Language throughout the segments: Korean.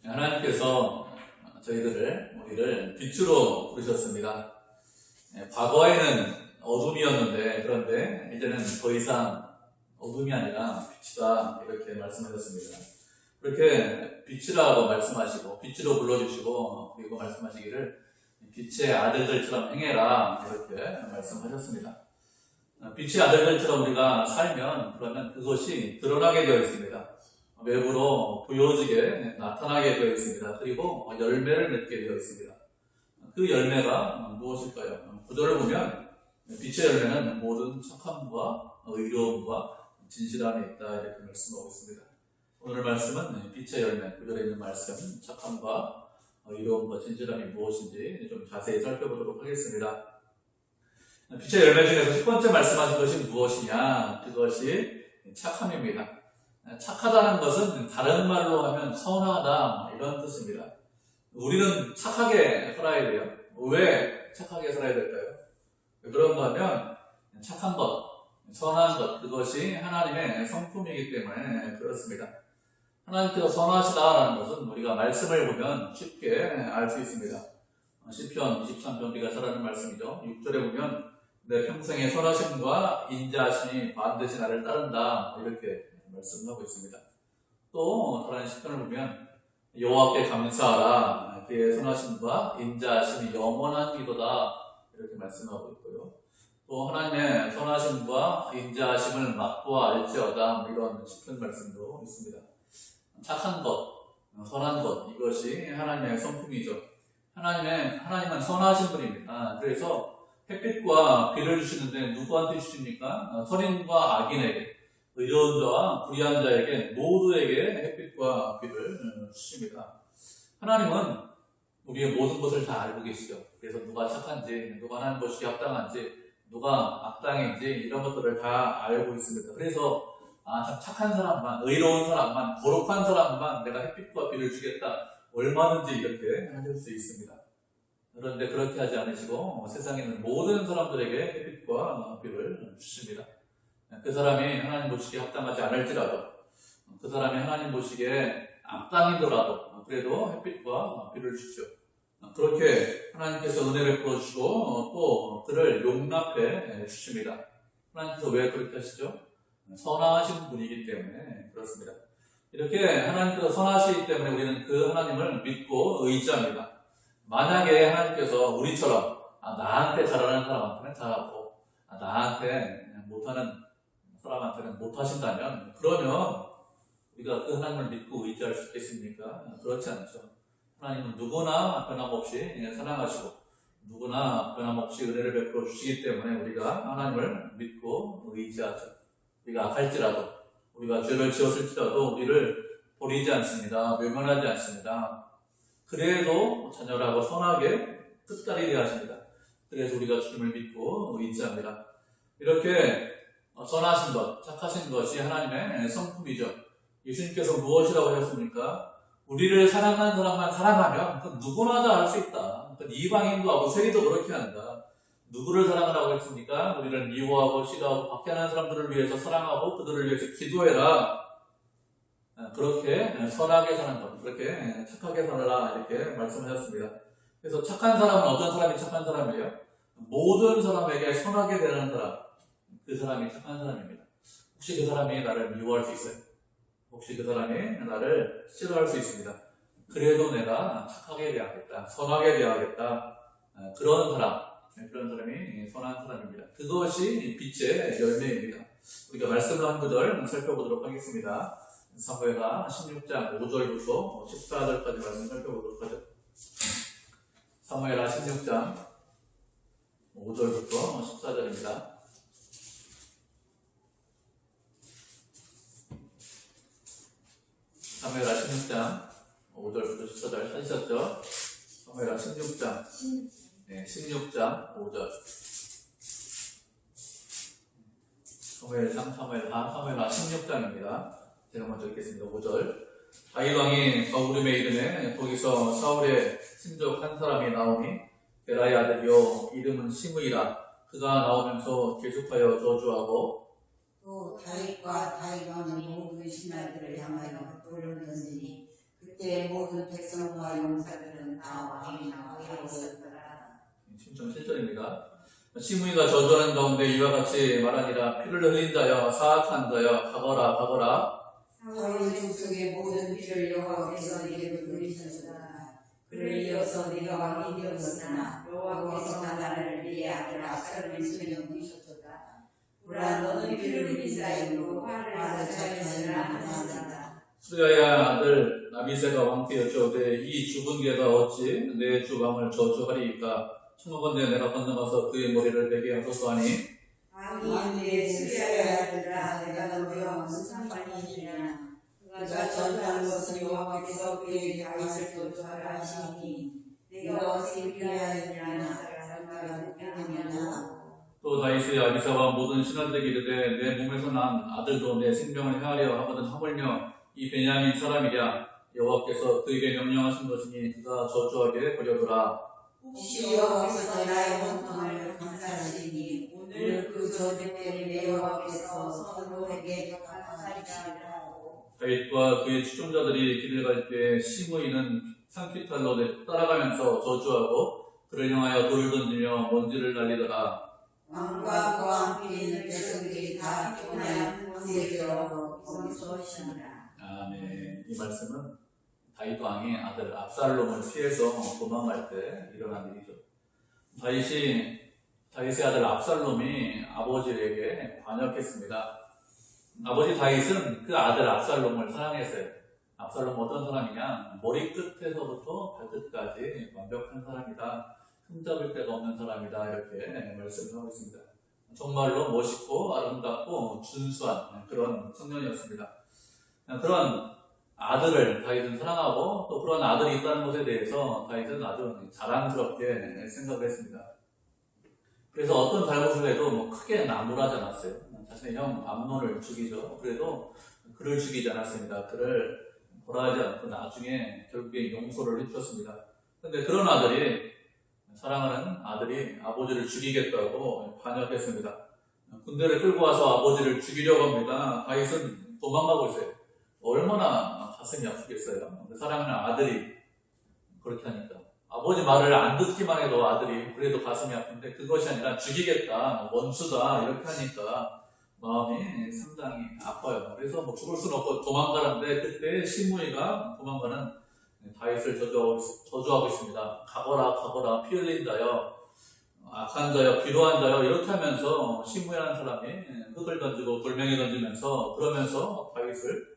하나님께서 우리를 빛으로 부르셨습니다. 과거에는 어둠이었는데, 그런데 이제는 더 이상 어둠이 아니라 빛이다, 이렇게 말씀하셨습니다. 그렇게 빛이라고 말씀하시고, 빛으로 불러주시고, 그리고 말씀하시기를 빛의 아들들처럼 행해라, 이렇게 말씀하셨습니다. 빛의 아들들처럼 우리가 살면, 그러면 그것이 드러나게 되어 있습니다. 외부로 보여지게 나타나게 되어 있습니다. 그리고 열매를 맺게 되어 있습니다. 그 열매가 무엇일까요? 구절을 보면 빛의 열매는 모든 착함과 의로움과 진실함이 있다, 이렇게 말씀하고 있습니다. 오늘 말씀은 빛의 열매, 구절에 있는 말씀, 착함과 의로움과 진실함이 무엇인지 좀 자세히 살펴보도록 하겠습니다. 빛의 열매 중에서 첫 번째 말씀하신 것이 무엇이냐? 그것이 착함입니다. 착하다는 것은 다른 말로 하면 선하다, 이런 뜻입니다. 우리는 착하게 살아야 돼요. 왜 착하게 살아야 될까요? 그런가 하면 착한 것, 선한 것, 그것이 하나님의 성품이기 때문에 그렇습니다. 하나님께서 선하시다라는 것은 우리가 말씀을 보면 쉽게 알 수 있습니다. 시편 23편 우리가 잘 아는 말씀이죠. 6절에 보면 내 평생의 선하심과 인자하심이 반드시 나를 따른다, 이렇게 말씀하고 있습니다. 또 다른 시편을 보면 여호와께 감사하라, 그의 선하심과 인자하심이 영원한 기도다, 이렇게 말씀하고 있고요. 또 하나님의 선하심과 인자하심을 맛보아 알지어다, 이런 시편 말씀도 있습니다. 착한 것, 선한 것, 이것이 하나님의 성품이죠. 하나님은 선하신 분입니다. 그래서 햇빛과 비를 주시는데 누구한테 주십니까? 선인과 악인에게, 의로운 자와 불의한 자에게 모두에게 햇빛과 비를 주십니다. 하나님은 우리의 모든 것을 다 알고 계시죠. 그래서 누가 착한지, 누가 하나님 보시기에 합당한지, 누가 악당인지 이런 것들을 다 알고 있습니다. 그래서 참 착한 사람만, 의로운 사람만, 거룩한 사람만 내가 햇빛과 비를 주겠다, 얼마든지 이렇게 하실 수 있습니다. 그런데 그렇게 하지 않으시고 세상에 있는 모든 사람들에게 햇빛과 비를 주십니다. 그 사람이 하나님 보시기에 합당하지 않을지라도, 그 사람이 하나님 보시기에 악당이더라도 그래도 햇빛과 비를 주시오. 그렇게 하나님께서 은혜를 베풀어 주시고 또 그를 용납해 주십니다. 하나님께서 왜 그렇게 하시죠? 선하신 분이기 때문에 그렇습니다. 이렇게 하나님께서 선하시기 때문에 우리는 그 하나님을 믿고 의지합니다. 만약에 하나님께서 우리처럼 나한테 잘하는 사람한테는 잘하고 나한테 못하는 사람한테는 못하신다면, 그러면 우리가 그 하나님을 믿고 의지할 수 있겠습니까? 그렇지 않죠. 하나님은 누구나 변함없이 사랑하시고 누구나 변함없이 은혜를 베풀어 주시기 때문에 우리가 하나님을 믿고 의지하죠. 우리가 악할지라도, 우리가 죄를 지었을지라도 우리를 버리지 않습니다. 외면하지 않습니다. 그래도 자녀라고 선하게 끝까지 대하십니다. 그래서 우리가 주님을 믿고 의지합니다. 이렇게 선하신 것, 착하신 것이 하나님의 성품이죠. 예수님께서 무엇이라고 하셨습니까? 우리를 사랑하는 사람만 사랑하면 그 누구나 다 알 수 있다. 이방인도 하고 세리도 그렇게 한다. 누구를 사랑하라고 했습니까? 우리를 미워하고 싫어하고 박해하는 사람들을 위해서 사랑하고 그들을 위해서 기도해라. 그렇게 선하게 사는 것, 그렇게 착하게 살아라, 이렇게 말씀하셨습니다. 그래서 착한 사람은 어떤 사람이 착한 사람이에요? 모든 사람에게 선하게 되는 사람, 그 사람이 착한 사람입니다. 혹시 그 사람이 나를 미워할 수 있어요? 혹시 그 사람이 나를 싫어할 수 있습니다. 그래도 내가 착하게 대하겠다, 선하게 대하겠다, 그런 사람이 선한 사람입니다. 그것이 빛의 열매입니다. 우리가 말씀을 한 구절 살펴보도록 하겠습니다. 사무엘하 16장 5절부터 14절까지 말씀 살펴보도록 하죠. 사무엘하 16장 5절부터 14절입니다. 사무엘하 16장 5절부터 14절 찾으셨죠? 사무엘하 16장 5절. 사무엘하 16장입니다. 제가 먼저 읽겠습니다. 5절. 다윗 왕이 가우림에 이르매 거기서 사울의 친족 한 사람이 나오니 베라의 아들이요 이름은 시므이라. 그가 나오면서 계속하여 저주하고 또 다윗과 다윗 왕의 모든 신하들을 향하여 돌을 던지니 그때 모든 백성과 용사들은 다 왕이 나와 있었더라. 7절입니다. 시므이가 저주하는 가운데 이와 같이 말하니라. 피를 흘린 자여 사악한 자여 가거라 가거라. 사울 족속의 모든 피를 여호와께서 네게 돌리셨으나 그를 이어서 네가 왕이 되었으나 여호와께서 나를 네 아들 압살롬의 손에 넘기셨도다. 보라 너는 피를 흘린 자이고 화를 자유하지라 하나이다. 수야의 아들 아비새가 왕되었죠. 이 죽은 개가 어찌 내 주 왕을 저주하리이까. 청하건대 내가 건너가서 그의 머리를 베게 하소서 하니 왕이 내 수야의 아들아 내가 너희와 무슨 상관이 있느냐. 그가 전하는 것은 여호와께서 그에게 다윗을 저주하라 하시니 내가 어찌 그리하였느냐. 사람마다 느끼느냐. 또 다윗의 아비새와 모든 신하들에게 이르되 내 몸에서 난 아들도 내 생명을 해하려 하거든 하물며 이 베냐민 사람이랴. 여호와께서 그에게 명령하신 것이니 그가 저주하게 버려두라. 혹시 여호와께서 나의 원통을 감사하시니 오늘 그 저주 때문에 여호와께서 선로에게 갚아주시리라고. 다윗과 그의 추종자들이 길을 갈 때 시므이는 산깃털로 따라가면서 저주하고 그를 향하여 돌을 던지며 먼지를 날리더라. 왕과 그와 함께 있는 백성들이 다 피곤하여 황제되어 거기서 쉬니라. 아멘. 이 말씀은 다윗 왕이 아들 압살롬을 피해서 도망갈 때 일어난 일이죠. 다윗의 아들 압살롬이 아버지에게 반역했습니다. 아버지 다윗은 그 아들 압살롬을 사랑했어요. 압살롬은 어떤 사람이냐? 머리끝에서부터 발끝까지 완벽한 사람이다. 흠잡을 데가 없는 사람이다. 이렇게 말씀을 하고 있습니다. 정말로 멋있고 아름답고 준수한 그런 청년이었습니다. 그런 아들을 다윗은 사랑하고 또 그런 아들이 있다는 것에 대해서 다윗은 아주 자랑스럽게 생각을 했습니다. 그래서 어떤 잘못을 해도 크게 나무라지 않았어요. 자신의 형 암논을 죽이죠. 그래도 그를 죽이지 않았습니다. 그를 벌하지 않고 나중에 결국에 용서를 해주었습니다. 그런데 그런 아들이, 사랑하는 아들이 아버지를 죽이겠다고 반역했습니다. 군대를 끌고 와서 아버지를 죽이려고 합니다. 다윗은 도망가고 있어요. 얼마나 가슴이 아프겠어요. 사랑하는 아들이 그렇게 하니까. 아버지 말을 안 듣기만 해도 아들이 그래도 가슴이 아픈데 그것이 아니라 죽이겠다, 원수다 이렇게 하니까 마음이 상당히 아파요. 그래서 죽을 수는 없고 도망가는데 그때 시므이가 도망가는 다윗을 저주하고 있습니다. 가거라 가거라 피 흘린다여, 악한 자여, 비로한 자여 이렇게 하면서 시므이라는 사람이 흙을 던지고 돌멩이 던지면서 그러면서 다윗을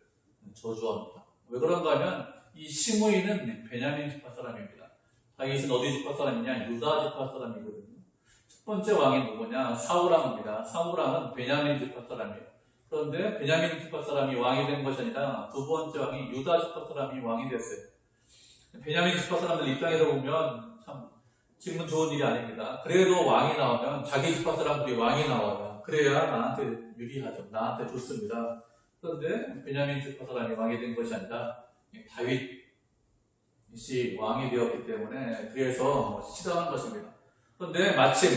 저주합니다. 왜 그런가 하면 이 시므이는 베냐민 지파 사람입니다. 다윗은 어디 지파 사람이냐? 유다 지파 사람이거든요. 첫 번째 왕이 누구냐? 사울왕입니다. 사울왕은 베냐민 지파 사람이에요. 그런데 베냐민 지파 사람이 왕이 된 것이 아니라 두 번째 왕이 유다 지파 사람이 왕이 됐어요. 베냐민 지파 사람들 입장에서 보면 참 기분 좋은 일이 아닙니다. 그래도 왕이 나오면 자기 지파 사람들이 왕이 나와요. 그래야 나한테 유리하죠. 나한테 좋습니다. 그런데 베냐민 지파 사람이 왕이 된 것이 아니라 다윗이 왕이 되었기 때문에 그래서 싫어하는 것입니다. 그런데 마침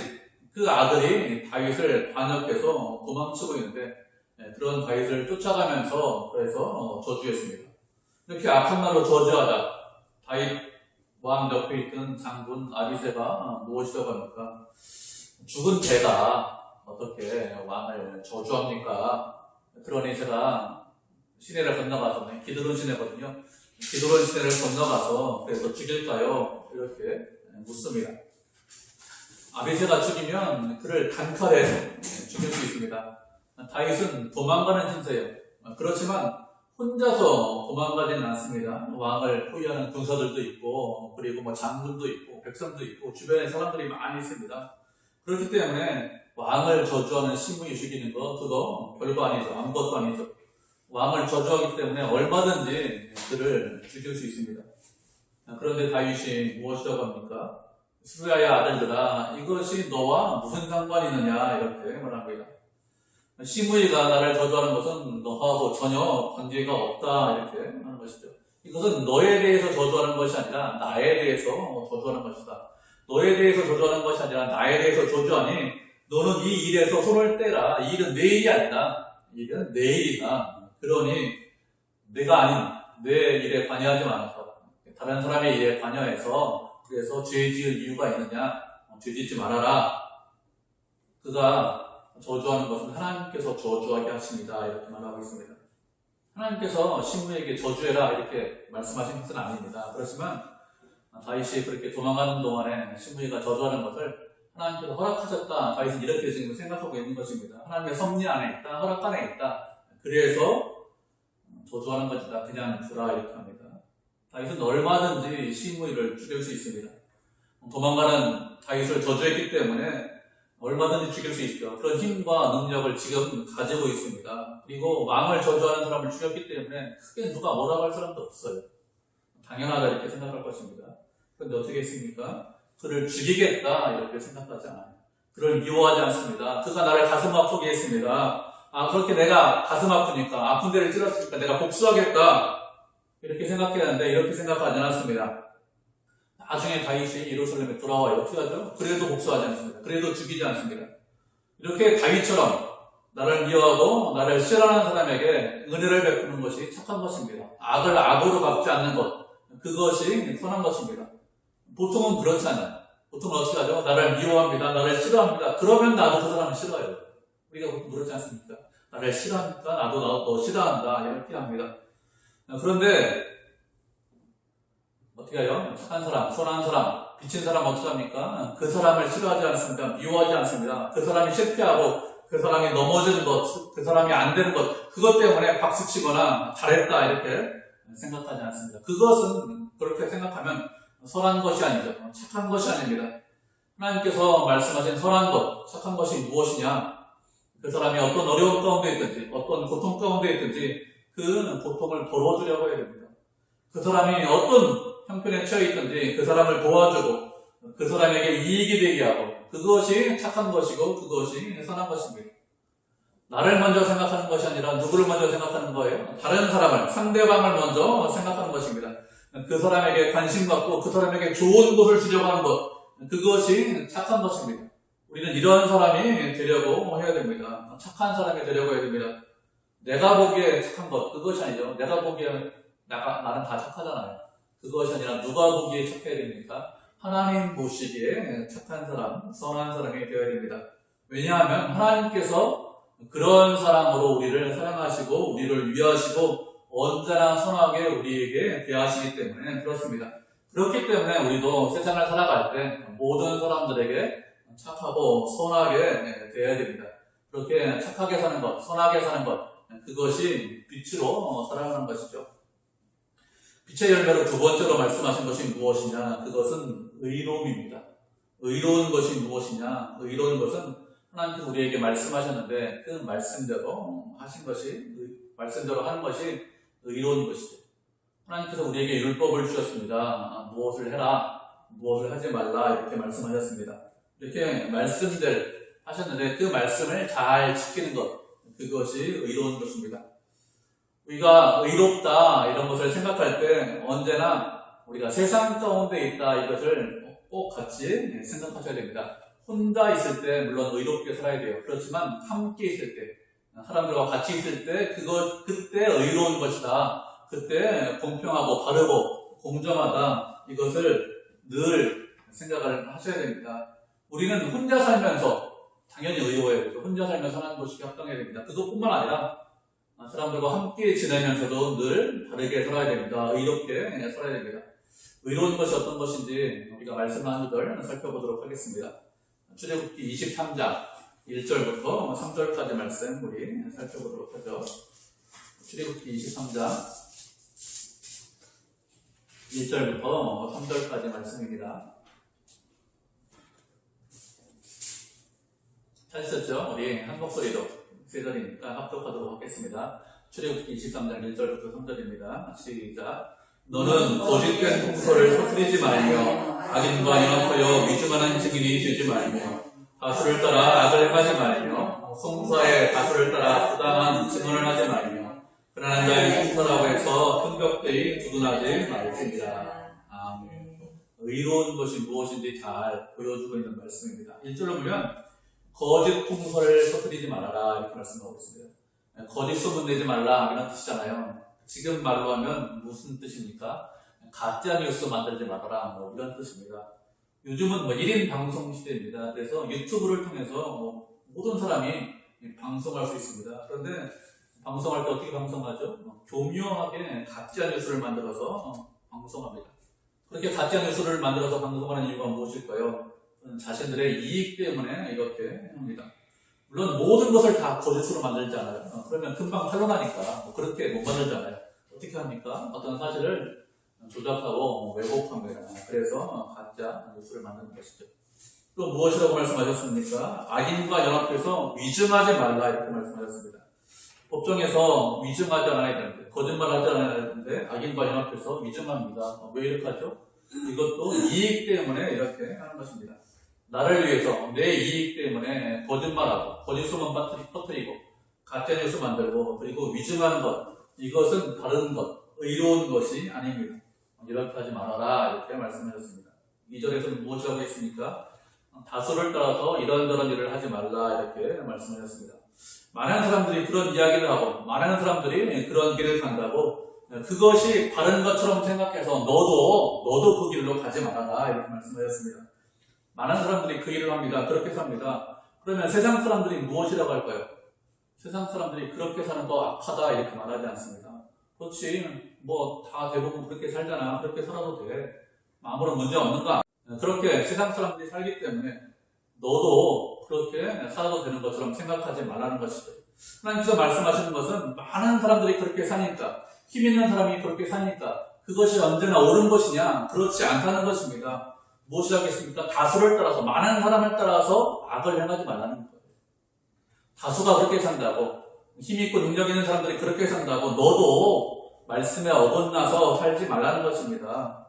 그 아들이 다윗을 반역해서 도망치고 있는데 그런 다윗을 쫓아가면서 그래서 저주했습니다. 이렇게 악한 말로 저주하다 다윗 왕 옆에 있던 장군 아비새가 무엇이라고 합니까? 죽은 개가 어떻게 왕을 저주합니까? 그러니 제가 시내를 건너가서, 기드론 시내거든요. 기드론 시내를 건너가서 그래서 죽일까요? 이렇게 묻습니다. 아비새가 죽이면 그를 단칼에 죽일 수 있습니다. 다윗은 도망가는 신세예요. 그렇지만 혼자서 도망가지는 않습니다. 왕을 호위하는 군사들도 있고 그리고 장군도 있고 백성도 있고 주변에 사람들이 많이 있습니다. 그렇기 때문에 왕을 저주하는 시므이 죽이는 거 그거 별거 아니죠. 아무것도 아니죠. 왕을 저주하기 때문에 얼마든지 그를 죽일 수 있습니다. 그런데 다윗이 무엇이라고 합니까? 수야의 아들들아 이것이 너와 무슨 상관이 있느냐 이렇게 말합니다. 시므이가 나를 저주하는 것은 너하고 전혀 관계가 없다 이렇게 하는 것이죠. 이것은 너에 대해서 저주하는 것이 아니라 나에 대해서 저주하는 것이다. 너에 대해서 저주하는 것이 아니라 나에 대해서 저주하니 너는 이 일에서 손을 떼라. 이 일은 내 일이 아니다. 이 일은 내 일이다. 그러니 내가 아닌 내 일에 관여하지 말아서 다른 사람의 일에 관여해서 그래서 죄 지을 이유가 있느냐? 죄 짓지 말아라. 그가 저주하는 것은 하나님께서 저주하게 하십니다. 이렇게 말하고 있습니다. 하나님께서 시므에게 저주해라 이렇게 말씀하신 것은 아닙니다. 그렇지만 다윗이 그렇게 도망가는 동안에 시므이가 저주하는 것을 하나님께서 허락하셨다. 다윗은 이렇게 지금 생각하고 있는 것입니다. 하나님의 섭리 안에 있다. 허락 안에 있다. 그래서 저주하는 것이다. 그냥 두라 이렇게 합니다. 다윗은 얼마든지 시므이를 죽일 수 있습니다. 도망가는 다윗을 저주했기 때문에 얼마든지 죽일 수 있죠. 그런 힘과 능력을 지금 가지고 있습니다. 그리고 왕을 저주하는 사람을 죽였기 때문에 크게 누가 뭐라고 할 사람도 없어요. 당연하다 이렇게 생각할 것입니다. 그런데 어떻게 했습니까? 그를 죽이겠다 이렇게 생각하지 않아요. 그를 미워하지 않습니다. 그가 나를 가슴 아프게 했습니다. 그렇게 내가 가슴 아프니까 아픈 데를 찔렀으니까 내가 복수하겠다 이렇게 생각했는데 이렇게 생각하지 않았습니다. 나중에 다윗이 예루살렘에 돌아와요. 어떻게 하죠? 그래도 복수하지 않습니다. 그래도 죽이지 않습니다. 이렇게 다윗처럼 나를 미워하고 나를 싫어하는 사람에게 은혜를 베푸는 것이 착한 것입니다. 악을 악으로 갚지 않는 것, 그것이 선한 것입니다. 보통은 그렇지 않아요. 보통은 어떻게 하죠? 나를 미워합니다. 나를 싫어합니다. 그러면 나도 그 사람을 싫어해요. 우리가 보통 그렇지 않습니까? 나를 싫어하니까 나도 너 싫어한다 이렇게 합니다. 그런데 어떻게 해요? 착한 사람, 선한 사람, 비친 사람 어떻게 합니까? 그 사람을 싫어하지 않습니다. 미워하지 않습니다. 그 사람이 실패하고 그 사람이 넘어지는 것, 그 사람이 안 되는 것, 그것 때문에 박수치거나 잘했다 이렇게 생각하지 않습니다. 그것은 그렇게 생각하면 선한 것이 아니죠. 착한 것이 아닙니다. 하나님께서 말씀하신 선한 것, 착한 것이 무엇이냐? 그 사람이 어떤 어려운 가운데 있든지 어떤 고통 가운데 있든지 그 고통을 덜어주려고 해야 됩니다. 그 사람이 어떤 형편에 처해 있든지 그 사람을 도와주고 그 사람에게 이익이 되게 하고 그것이 착한 것이고 그것이 선한 것입니다. 나를 먼저 생각하는 것이 아니라 누구를 먼저 생각하는 거예요? 다른 사람을, 상대방을 먼저 생각하는 것입니다. 그 사람에게 관심 갖고 그 사람에게 좋은 것을 주려고 하는 것, 그것이 착한 것입니다. 우리는 이런 사람이 되려고 해야 됩니다. 착한 사람이 되려고 해야 됩니다. 내가 보기에 착한 것, 그것이 아니죠. 내가 보기에 나는 다 착하잖아요. 그것이 아니라 누가 보기에 착해야 됩니까? 하나님 보시기에 착한 사람, 선한 사람이 되어야 됩니다. 왜냐하면 하나님께서 그런 사람으로 우리를 사랑하시고 우리를 위하시고 언제나 선하게 우리에게 대하시기 때문에 그렇습니다. 그렇기 때문에 우리도 세상을 살아갈 때 모든 사람들에게 착하고 선하게 대해야 됩니다. 그렇게 착하게 사는 것, 선하게 사는 것, 그것이 빛으로 살아가는 것이죠. 빛의 열매로 두 번째로 말씀하신 것이 무엇이냐? 그것은 의로움입니다. 의로운 것이 무엇이냐? 의로운 것은 하나님께서 우리에게 말씀하셨는데 그 말씀대로 하신 것이, 말씀대로 하는 것이 의로운 것이죠. 하나님께서 우리에게 율법을 주셨습니다. 무엇을 해라, 무엇을 하지 말라 이렇게 말씀하셨습니다. 이렇게 말씀들 하셨는데 그 말씀을 잘 지키는 것, 그것이 의로운 것입니다. 우리가 의롭다 이런 것을 생각할 때 언제나 우리가 세상 가운데 있다 이것을 꼭 같이 생각하셔야 됩니다. 혼자 있을 때 물론 의롭게 살아야 돼요. 그렇지만 함께 있을 때, 사람들과 같이 있을 때 그때 의로운 것이다. 그때 공평하고 바르고 공정하다. 이것을 늘 생각을 하셔야 됩니다. 우리는 혼자 살면서 당연히 의로워야 되죠. 혼자 살면서 하는 것이 합당해야 됩니다. 그것뿐만 아니라 사람들과 함께 지내면서도 늘 바르게 살아야 됩니다. 의롭게 살아야 됩니다. 의로운 것이 어떤 것인지 우리가 말씀 한 구절 살펴보도록 하겠습니다. 출애굽기 23장 1절부터 3절까지 말씀 우리 살펴보도록 하죠. 출애굽기 23장 1절부터 3절까지 말씀입니다. 찾으셨죠? 우리 한 목소리로 세 절이니까 합독하도록 하겠습니다. 출애굽기 23장 1절부터 3절입니다. 시작. 너는 거짓된 풍소를 터뜨리지 말며 악인과 연합하여 위증하는 증인이 되지 말며 가수를 따라 악을 행하지 말며 송사의 가수를 따라 부당한 증언을 하지 말며 그러한 자의 송사라고 해서 흥격되이 두둔하지 말지니라. 아멘. 의로운 것이 무엇인지 잘 보여주고 있는 말씀입니다. 1절로 보면 거짓 풍소를 터뜨리지 말아라 이렇게 말씀하고 있습니다. 거짓 소문 내지 말라 이런 뜻이잖아요. 지금 말로 하면 무슨 뜻입니까? 가짜 뉴스 만들지 말아라, 뭐 이런 뜻입니다. 요즘은 뭐 1인 방송 시대입니다. 그래서 유튜브를 통해서 모든 사람이 방송할 수 있습니다. 그런데 방송할 때 어떻게 방송하죠? 교묘하게 가짜 뉴스를 만들어서 방송합니다. 그렇게 가짜 뉴스를 만들어서 방송하는 이유가 무엇일까요? 자신들의 이익 때문에 이렇게 합니다. 물론 모든 것을 다 거짓으로 만들지 않아요. 그러면 금방 탄로나니까 그렇게 못 만들잖아요. 어떻게 합니까? 어떤 사실을 조작하고 왜곡합니다. 그래서 가짜 뉴스를 만드는 것이죠. 또 무엇이라고 말씀하셨습니까? 악인과 연합해서 위증하지 말라 이렇게 말씀하셨습니다. 법정에서 위증하지 않아야 되는데, 거짓말하지 않아야 되는데 악인과 연합해서 위증합니다. 왜 이렇게 하죠? 이것도 이익 때문에 이렇게 하는 것입니다. 나를 위해서 내 이익 때문에 거짓말하고 거짓소문 퍼뜨리고 가짜뉴스 만들고 그리고 위증하는 것, 이것은 다른 것, 의로운 것이 아닙니다. 이렇게 하지 말아라 이렇게 말씀하셨습니다. 2절에서는 무엇이라고 했습니까? 다수를 따라서 이런저런 일을 하지 말라 이렇게 말씀하셨습니다. 많은 사람들이 그런 이야기를 하고 많은 사람들이 그런 길을 간다고 그것이 바른 것처럼 생각해서 너도 그 길로 가지 말아라 이렇게 말씀하셨습니다. 많은 사람들이 그 일을 합니다. 그렇게 삽니다. 그러면 세상 사람들이 무엇이라고 할까요? 세상 사람들이 그렇게 사는 거 악하다 이렇게 말하지 않습니다. 그렇지, 뭐 다 대부분 그렇게 살잖아. 그렇게 살아도 돼. 아무런 문제 없는가? 그렇게 세상 사람들이 살기 때문에 너도 그렇게 살아도 되는 것처럼 생각하지 말라는 것이죠. 하나님께서 말씀하시는 것은 많은 사람들이 그렇게 사니까, 힘 있는 사람이 그렇게 사니까 그것이 언제나 옳은 것이냐? 그렇지 않다는 것입니다. 무엇이라겠습니까? 다수를 따라서, 많은 사람을 따라서 악을 행하지 말라는 거예요. 다수가 그렇게 산다고, 힘있고 능력 있는 사람들이 그렇게 산다고 너도 말씀에 어긋나서 살지 말라는 것입니다.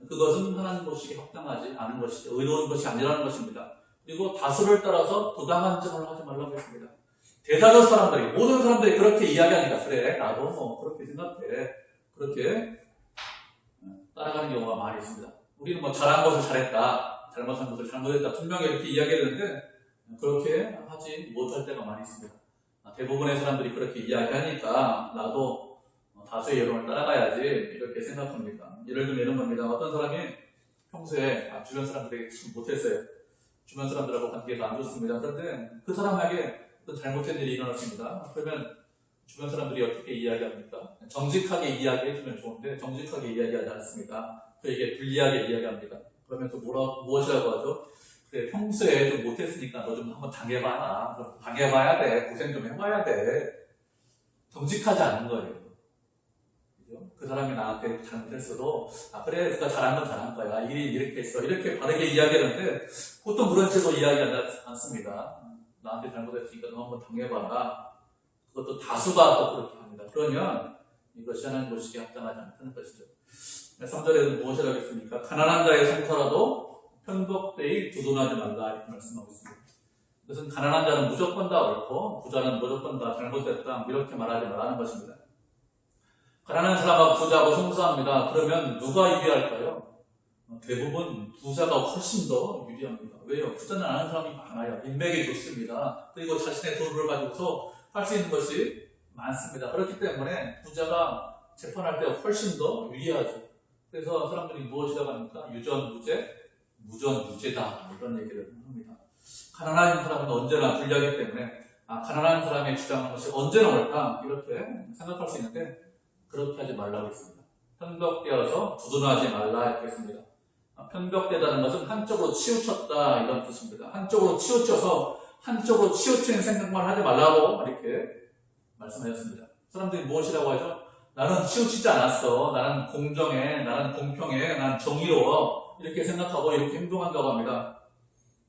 그것은 하나님 보시기에 합당하지 않은 것이죠. 의로운 것이 아니라는 것입니다. 그리고 다수를 따라서 부당한 점을 하지 말라고 했습니다. 대다수 사람들이, 모든 사람들이 그렇게 이야기하니까 그래, 나도 뭐 그렇게 생각해. 그렇게 따라가는 경우가 많이 있습니다. 우리는 뭐 잘한 것을 잘했다, 잘못한 것을 잘못했다, 분명히 이렇게 이야기하는데 그렇게 하지 못할 때가 많이 있습니다. 대부분의 사람들이 그렇게 이야기하니까 나도 다수의 여론을 따라가야지 이렇게 생각합니다. 예를 들면 이런 겁니다. 어떤 사람이 평소에 주변 사람들에게 참 못했어요. 주변 사람들하고 관계가 안 좋습니다. 그런데 그 사람에게 어떤 잘못된 일이 일어났습니다. 그러면 주변 사람들이 어떻게 이야기합니까? 정직하게 이야기해주면 좋은데 정직하게 이야기하지 않습니다. 그에게 불리하게 이야기합니다. 그러면서 무엇이라고 하죠? 그래, 평소에 좀 못했으니까 너 좀 한번 당해봐라. 당해봐야 돼. 고생 좀 해봐야 돼. 정직하지 않은 거예요. 그죠? 그 사람이 나한테 잘못했어도 그래, 네가 잘한 건 잘한 거야. 일이 이렇게 했어. 이렇게 바르게 이야기하는데 보통 그런 식으로 이야기하지 않습니다. 나한테 잘못했으니까 너 한번 당해봐라. 그것도 다수가 또 그렇게 합니다. 그러면 이것이 하나님 보시기에 합당하지 않다는 것이죠. 3절에는 무엇이라고 했습니까? 가난한 자의 성사라도 편법되이 두둔하지 말라 이렇게 말씀하고 있습니다. 그것은 가난한 자는 무조건 다 옳고 부자는 무조건 다 잘못됐다 이렇게 말하지 말라는 것입니다. 가난한 사람하고 부자하고 성사합니다. 그러면 누가 유리할까요? 대부분 부자가 훨씬 더 유리합니다. 왜요? 부자는 아는 사람이 많아요. 인맥이 좋습니다. 그리고 자신의 돈을 가지고서 할 수 있는 것이 많습니다. 그렇기 때문에 부자가 재판할 때 훨씬 더 유리하죠. 그래서 사람들이 무엇이라고 합니까? 유전무죄, 무전무죄다 이런 얘기를 합니다. 가난한 사람은 언제나 불리하기 때문에 가난한 사람의 주장하는 것이 언제나 옳다 이렇게 생각할 수 있는데 그렇게 하지 말라고 했습니다. 편벽되어서 두둔하지 말라 이렇게 했습니다. 편벽되다는 것은 한쪽으로 치우쳤다 이런 뜻입니다. 한쪽으로 치우쳐서 한쪽으로 치우친 생각만 하지 말라고 이렇게 말씀하셨습니다. 사람들이 무엇이라고 하죠? 나는 치우치지 않았어. 나는 공정해. 나는 공평해. 나는 정의로워. 이렇게 생각하고 이렇게 행동한다고 합니다.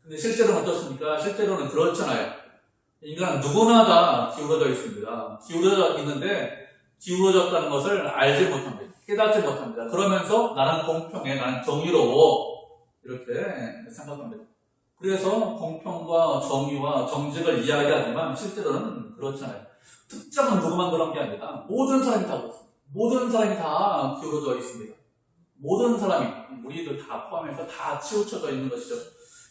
근데 실제로는 어떻습니까? 실제로는 그렇잖아요. 인간은 누구나 다 기울어져 있습니다. 기울어져 있는데 기울어졌다는 것을 알지 못합니다. 깨닫지 못합니다. 그러면서 나는 공평해. 나는 정의로워. 이렇게 생각합니다. 그래서 공평과 정의와 정직을 이야기하지만 실제로는 그렇잖아요. 특정한 누구만 그런 게 아니라 모든 사람이 다 그렇습니다. 모든 사람이 다 기울어져 있습니다. 모든 사람이, 우리들 다 포함해서 다 치우쳐져 있는 것이죠.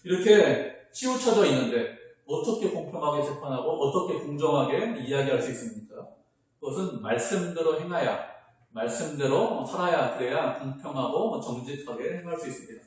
이렇게 치우쳐져 있는데 어떻게 공평하게 재판하고 어떻게 공정하게 이야기할 수 있습니까? 그것은 말씀대로 행하야 말씀대로 살아야 그래야 공평하고 정직하게 행할 수 있습니다.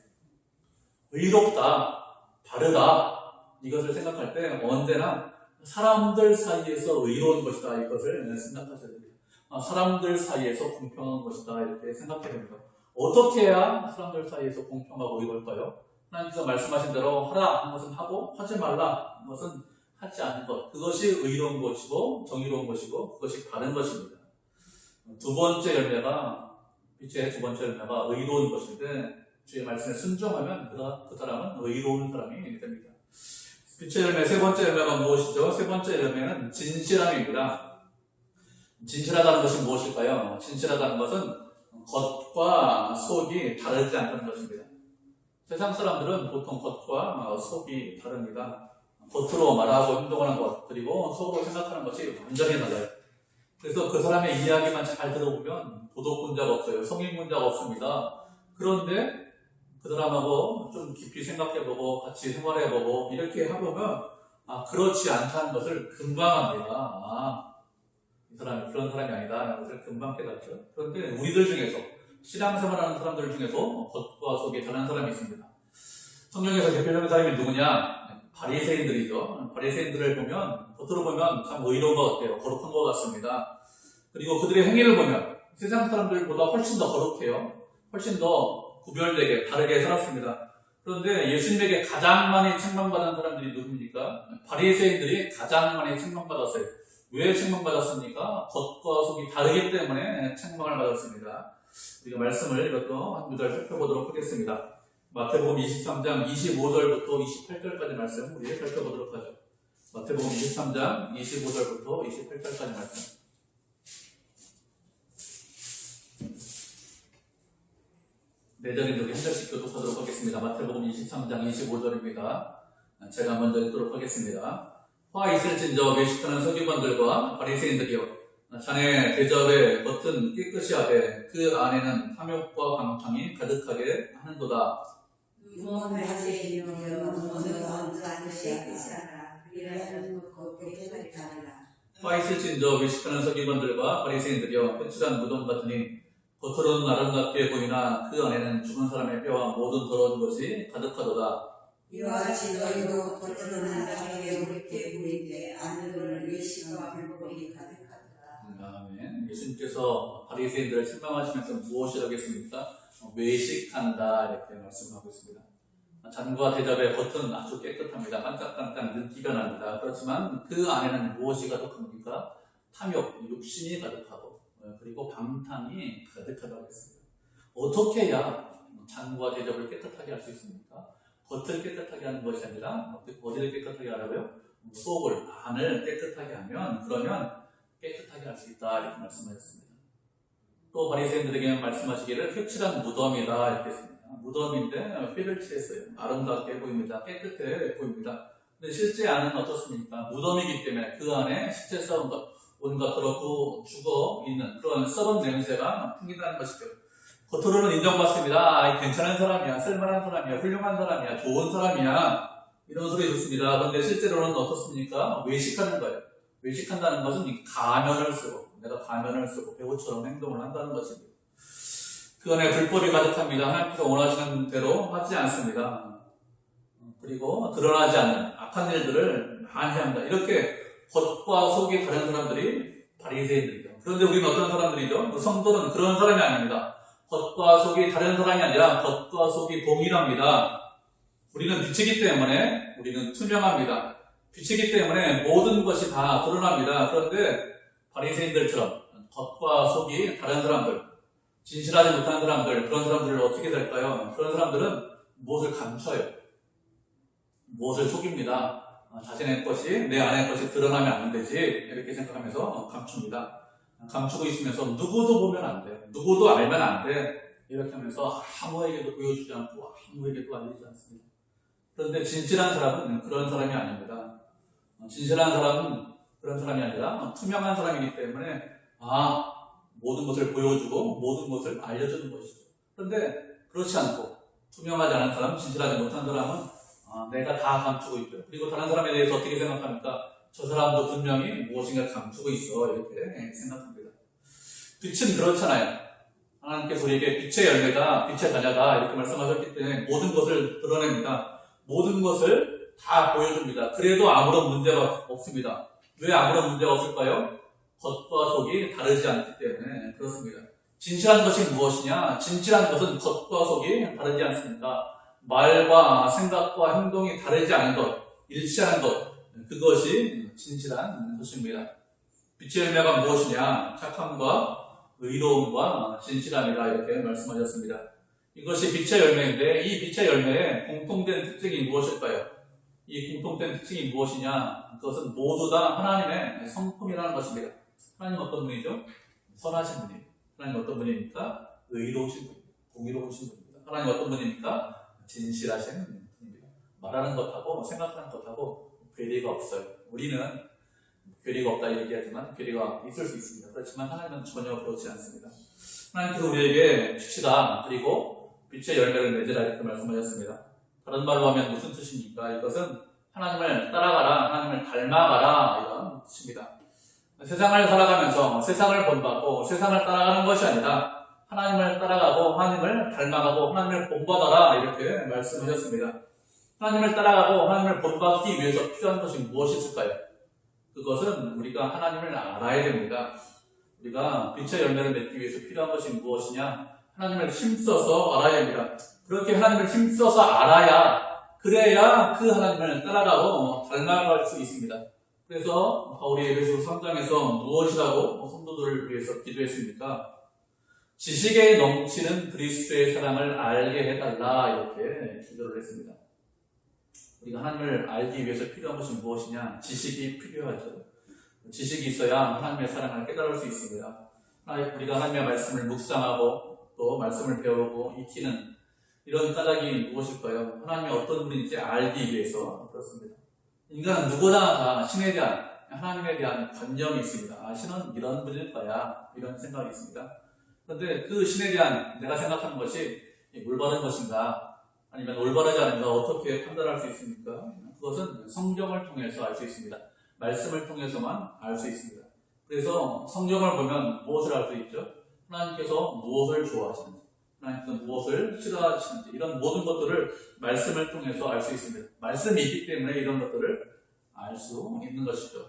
의롭다, 바르다 이것을 생각할 때 언제나 사람들 사이에서 의로운 것이다 이것을 생각하셔야 됩니다. 사람들 사이에서 공평한 것이다 이렇게 생각해야 됩니다. 어떻게 해야 사람들 사이에서 공평하고 의로울까요? 하나님께서 말씀하신 대로 하라 하는 것은 하고 하지 말라 하는 것은 하지 않는 것, 그것이 의로운 것이고 정의로운 것이고 그것이 바른 것입니다. 두 번째 열매가, 빛의 두 번째 열매가 의로운 것인데 주의 말씀에 순종하면 그 사람은 의로운 사람이 됩니다. 빛의 열매 세 번째 열매가 무엇이죠? 세 번째 열매는 진실함입니다. 진실하다는 것이 무엇일까요? 진실하다는 것은 겉과 속이 다르지 않다는 것입니다. 세상 사람들은 보통 겉과 속이 다릅니다. 겉으로 말하고 행동하는 것, 그리고 속으로 생각하는 것이 완전히 달라요. 그래서 그 사람의 이야기만 잘 들어보면 도덕군자가 없어요. 성인군자가 없습니다. 그런데 그 사람하고 좀 깊이 생각해보고 같이 생활해보고 이렇게 해보면 그렇지 않다는 것을 금방 합니다. 이 사람이 그런 사람이 아니다 라는 것을 금방 깨닫죠. 그런데 우리들 중에서 신앙생활하는 사람들 중에서 겉과 속이 다른 사람이 있습니다. 성경에서 대표적인 사람이 누구냐? 바리새인들이죠. 바리새인들을 보면 겉으로 보면 참 의로운 것 같아요. 거룩한 것 같습니다. 그리고 그들의 행위를 보면 세상 사람들보다 훨씬 더 거룩해요. 훨씬 더 구별되게 다르게 살았습니다. 그런데 예수님에게 가장 많이 책망받은 사람들이 누굽니까? 바리새인들이 가장 많이 책망받았어요. 왜 책망받았습니까? 겉과 속이 다르기 때문에 책망을 받았습니다. 우리가 말씀을 이것도 한 구절 살펴보도록 하겠습니다. 마태복음 23장 25절부터 28절까지 말씀 우리 살펴보도록 하죠. 마태복음 23장 25절부터 28절까지 말씀. 내전인 우리 한 절씩 교독하도록 하겠습니다. 마태복음 23장 25절입니다. 제가 먼저 읽도록 하겠습니다. 화 있을진저 외식하는 서기관들과 바리새인들이여, 자네 대접의 겉은 깨끗이 하되 그 안에는 탐욕과 방탕이 가득하게 하는도다. 유머를 하시는 너는 언제나 깨끗이 하라. 그리하면 겉도 깨끗이 하라. 화 있을진저 외식하는 서기관들과 바리새인들이여, 회칠한 무덤 같으니 겉으로는 아름답게 보이나 그 안에는 죽은 사람의 뼈와 모든 더러운 것이 가득하도다. 이와 같이 너희도 겉으로는 아름답게 옳게 보이되 안으로는 외식과 불법이 가득하도다. 아멘. 예수님께서 바리새인들을 책망하시면서 무엇이라고 했습니까? 외식한다 이렇게 말씀하고 있습니다. 잔과 대접의 겉은 아주 깨끗합니다. 반짝반짝 눈기가 납니다. 그렇지만 그 안에는 무엇이 가득합니까? 탐욕, 욕심이 가득하고 그리고 방탕이 가득하다고 했습니다. 어떻게 해야 잔과 대접을 깨끗하게 할 수 있습니까? 겉을 깨끗하게 하는 것이 아니라 어디를 깨끗하게 하라고요? 속을, 안을 깨끗하게 하면 그러면 깨끗하게 할 수 있다 이렇게 말씀하셨습니다. 또 바리새인들에게 말씀하시기를 회칠한 무덤이다 이렇게 했습니다. 무덤인데 회를 칠했어요. 아름답게 보입니다. 깨끗해 보입니다. 근데 실제 안은 어떻습니까? 무덤이기 때문에 그 안에 실제 썩은 것, 온갖 더럽고 죽어있는 그런 썩은 냄새가 풍긴다는 것이죠. 겉으로는 인정받습니다. 괜찮은 사람이야, 쓸만한 사람이야, 훌륭한 사람이야, 좋은 사람이야 이런 소리 듣습니다. 그런데 실제로는 어떻습니까? 외식하는 거예요. 외식한다는 것은 이 가면을 쓰고 내가 가면을 쓰고 배우처럼 행동을 한다는 것입니다. 그 안에 불법이 가득합니다. 하나님께서 원하시는 대로 하지 않습니다. 그리고 드러나지 않는 악한 일들을 많이 합니다. 이렇게 겉과 속이 다른 사람들이 바리새인들이죠. 그런데 우리는 어떤 사람들이죠? 성도는 그런 사람이 아닙니다. 겉과 속이 다른 사람이 아니라 겉과 속이 동일합니다. 우리는 빛이기 때문에 우리는 투명합니다. 빛이기 때문에 모든 것이 다 드러납니다. 그런데 바리새인들처럼 겉과 속이 다른 사람들, 진실하지 못한 사람들, 그런 사람들을 어떻게 될까요? 그런 사람들은 무엇을 감춰요. 무엇을 속입니다. 자신의 것이, 내 안의 것이 드러나면 안 되지 이렇게 생각하면서 감춥니다. 감추고 있으면서 누구도 보면 안 돼요. 누구도 알면 안 돼. 이렇게 하면서 아무에게도 보여주지 않고 아무에게도 알리지 않습니다. 그런데 진실한 사람은 그런 사람이 아닙니다. 진실한 사람은 그런 사람이 아니라 투명한 사람이기 때문에 모든 것을 보여주고 모든 것을 알려주는 것이죠. 그런데 그렇지 않고 투명하지 않은 사람, 진실하지 못한 사람은 내가 다 감추고 있죠. 그리고 다른 사람에 대해서 어떻게 생각합니까? 저 사람도 분명히 무엇인가 감추고 있어 이렇게 생각합니다. 빛은 그렇잖아요. 하나님께서 우리에게 빛의 열매다, 빛의 자녀다 이렇게 말씀하셨기 때문에 모든 것을 드러냅니다. 모든 것을 다 보여줍니다. 그래도 아무런 문제가 없습니다. 왜 아무런 문제가 없을까요? 겉과 속이 다르지 않기 때문에 그렇습니다. 진실한 것이 무엇이냐? 진실한 것은 겉과 속이 다르지 않습니다. 말과 생각과 행동이 다르지 않은 것, 일치하는 것, 그것이 진실한 것입니다. 빛의 열매가 무엇이냐? 착함과 의로움과 진실함이라 이렇게 말씀하셨습니다. 이것이 빛의 열매인데 이 빛의 열매의 공통된 특징이 무엇일까요? 이 공통된 특징이 무엇이냐? 그것은 모두 다 하나님의 성품이라는 것입니다. 하나님 어떤 분이죠? 선하신 분이에요. 하나님 어떤 분입니까? 의로우신 분입니다. 공의로우신 분입니다. 하나님 어떤 분입니까? 진실하신 분입니다. 말하는 것하고 생각하는 것하고 괴리가 없어요. 우리는 괴리가 없다 이렇게 하지만 괴리가 있을 수 있습니다. 그렇지만 하나님은 전혀 그렇지 않습니다. 하나님께서 우리에게 빛이다 그리고 빛의 열매를 맺으라 이렇게 말씀하셨습니다. 다른 말로 하면 무슨 뜻입니까? 이것은 하나님을 따라가라, 하나님을 닮아가라 이런 뜻입니다. 세상을 살아가면서 세상을 본받고 세상을 따라가는 것이 아니라 하나님을 따라가고 하나님을 닮아가고 하나님을 본받아라 이렇게 말씀하셨습니다. 하나님을 따라가고 하나님을 본받기 위해서 필요한 것이 무엇이 있을까요? 그것은 우리가 하나님을 알아야 됩니다. 우리가 빛의 열매를 맺기 위해서 필요한 것이 무엇이냐? 하나님을 힘써서 알아야 됩니다. 그렇게 하나님을 힘써서 알아야 그래야 그 하나님을 따라가고 닮아갈 수 있습니다. 그래서 바울이 에베소 3장에서 무엇이라고 성도들을 위해서 기도했습니까? 지식에 넘치는 그리스도의 사랑을 알게 해달라 이렇게 기도를 했습니다. 우리가 하나님을 알기 위해서 필요한 것이 무엇이냐? 지식이 필요하죠. 지식이 있어야 하나님의 사랑을 깨달을 수 있습니다. 우리가 하나님의 말씀을 묵상하고 또 말씀을 배우고 익히는 이런 까닭이 무엇일까요? 하나님이 어떤 분인지 알기 위해서 그렇습니다. 인간은 누구나 다 신에 대한 하나님에 대한 관념이 있습니다. 신은 이런 분일 거야 이런 생각이 있습니다. 그런데 그 신에 대한 내가 생각하는 것이 올바른 것인가 아니면 올바르지 않은가 어떻게 판단할 수 있습니까? 그것은 성경을 통해서 알 수 있습니다. 말씀을 통해서만 알 수 있습니다. 그래서 성경을 보면 무엇을 알 수 있죠? 하나님께서 무엇을 좋아하시는지, 하나님께서 무엇을 싫어하시는지 이런 모든 것들을 말씀을 통해서 알 수 있습니다. 말씀이 있기 때문에 이런 것들을 알 수 있는 것이죠.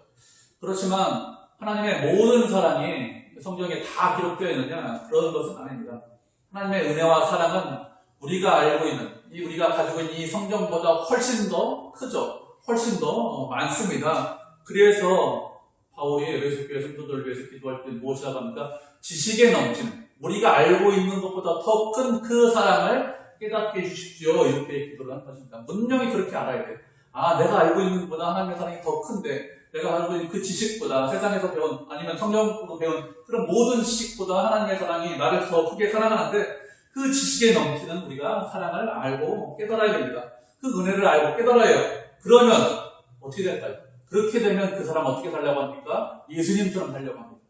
그렇지만 하나님의 모든 사랑이 성경에 다 기록되어 있느냐? 그런 것은 아닙니다. 하나님의 은혜와 사랑은 우리가 알고 있는 우리가 가지고 있는 이 성경보다 훨씬 더 크죠. 훨씬 더 많습니다. 그래서 바울이 에베소 교회 성도들을 위해서 기도할 때 무엇이라고 합니까? 지식에 넘치는 우리가 알고 있는 것보다 더 큰 그 사랑을 깨닫게 해주십시오. 이렇게 기도를 한 것입니다. 분명히 그렇게 알아야 돼요. 내가 알고 있는 것보다 하나님의 사랑이 더 큰데 내가 알고 있는 그 지식보다 세상에서 배운 아니면 성경으로 배운 그런 모든 지식보다 하나님의 사랑이 나를 더 크게 사랑하는데 그 지식에 넘치는 우리가 사랑을 알고 깨달아야 됩니다. 그 은혜를 알고 깨달아야 해요. 그러면 어떻게 될까요? 그렇게 되면 그 사람 어떻게 살려고 합니까? 예수님처럼 살려고 합니다.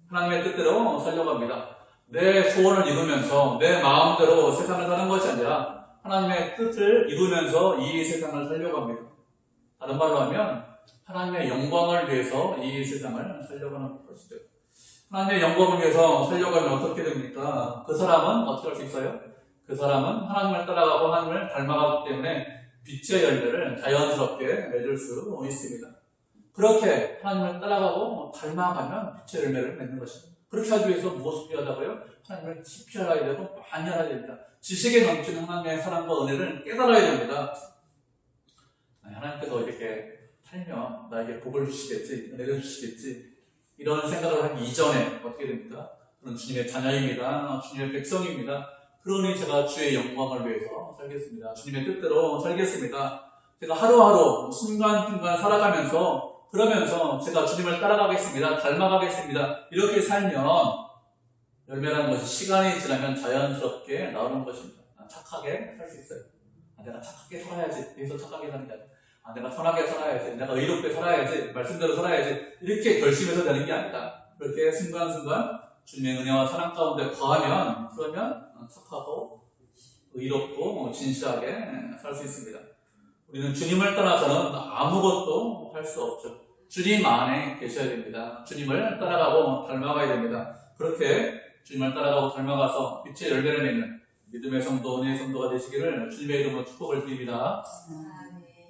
하나님의 뜻대로 살려고 합니다. 내 소원을 이루면서 내 마음대로 세상을 사는 것이 아니라 하나님의 뜻을 이루면서 이 세상을 살려고 합니다. 다른 말로 하면 하나님의 영광을 위해서 이 세상을 살려고 하는 것이죠. 하나님의 영광을 위해서 살려가면 어떻게 됩니까? 그 사람은 어떻게 할 수 있어요? 그 사람은 하나님을 따라가고 하나님을 닮아가기 때문에 빛의 열매를 자연스럽게 맺을 수 있습니다. 그렇게 하나님을 따라가고 닮아가면 빛의 열매를 맺는 것입니다. 그렇게 하기 위해서 무엇을 필요하다고요? 하나님을 깊이 알아야 되고 많이 알아야 됩니다. 지식에 넘치는 하나님의 사랑과 은혜를 깨달아야 됩니다. 하나님께서 이렇게 살면 나에게 복을 주시겠지, 은혜를 주시겠지 이런 생각을 하기 이전에 어떻게 됩니까? 저는 주님의 자녀입니다. 주님의 백성입니다. 그러니 제가 주의 영광을 위해서 살겠습니다. 주님의 뜻대로 살겠습니다. 제가 하루하루 순간순간 살아가면서 그러면서 제가 주님을 따라가겠습니다. 닮아가겠습니다. 이렇게 살면 열매라는 것이 시간이 지나면 자연스럽게 나오는 것입니다. 착하게 살 수 있어요. 내가 착하게 살아야지. 그래서 착하게 사는 게 아니라 내가 선하게 살아야지, 내가 의롭게 살아야지, 말씀대로 살아야지 이렇게 결심해서 되는 게 아니다. 그렇게 순간순간 주님의 은혜와 사랑 가운데 거하면 그러면 착하고 의롭고 진실하게 살 수 있습니다. 우리는 주님을 떠나서는 아무것도 할 수 없죠. 주님 안에 계셔야 됩니다. 주님을 따라가고 닮아가야 됩니다. 그렇게 주님을 따라가고 닮아가서 빛의 열매를 맺는 믿음의 성도, 은혜의 성도가 되시기를 주님의 이름으로 축복을 드립니다. 아멘.